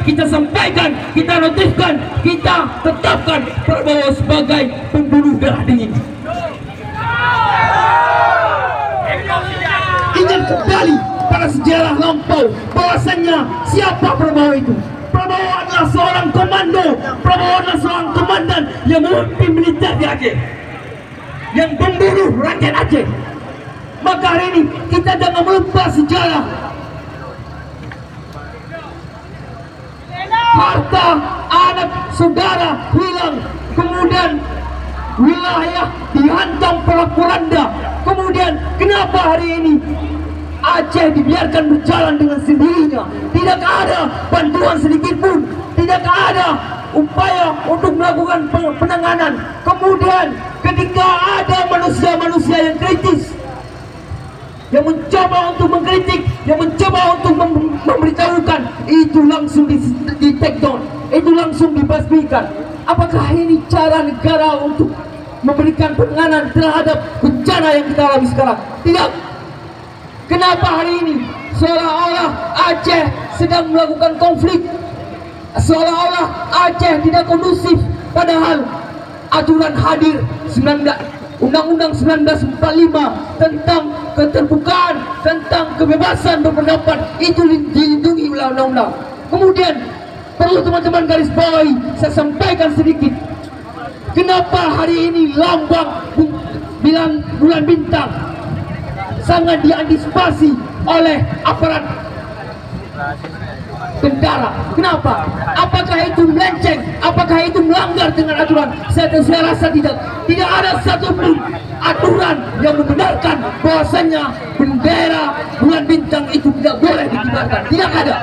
kita sampaikan, kita notifkan, kita tetapkan Prabowo sebagai pembunuh darah dingin. Ingin kembali pada sejarah lampau bahwasannya siapa Prabowo itu? Prabowo adalah seorang komando, Prabowo adalah seorang komandan yang memimpin militer di Aceh, yang membunuh rakyat Aceh. Maka hari ini kita jangan melupa sejarah. Harta anak saudara hilang, kemudian wilayah dihantam porak-poranda. Kemudian kenapa hari ini Aceh dibiarkan berjalan dengan sendirinya? Tidak ada bantuan sedikit pun, tidak ada upaya untuk melakukan penanganan. Kemudian ketika ada manusia-manusia yang kritis, yang mencoba untuk mengkritik, yang mencoba untuk memberitahukan, itu langsung di take down, itu langsung dibasmikan. Apakah ini cara negara untuk memberikan penanganan terhadap bencana yang kita alami sekarang? Tidak. Kenapa hari ini seolah-olah Aceh sedang melakukan konflik, seolah-olah Aceh tidak kondusif, padahal aturan hadir Undang-Undang 1945 tentang keterbukaan, tentang kebebasan berpendapat, itu dilindungi oleh undang-undang. Kemudian perlu teman-teman garis bawahi, saya sampaikan sedikit, kenapa hari ini lambang bulan bintang sangat diantisipasi oleh aparat tentara? Kenapa? Apakah itu melenceng? Apakah itu melanggar dengan aturan? Saya rasa tidak. Tidak ada satupun aturan yang membenarkan bahwasannya bendera bulan bintang itu tidak boleh dikibarkan. Tidak ada.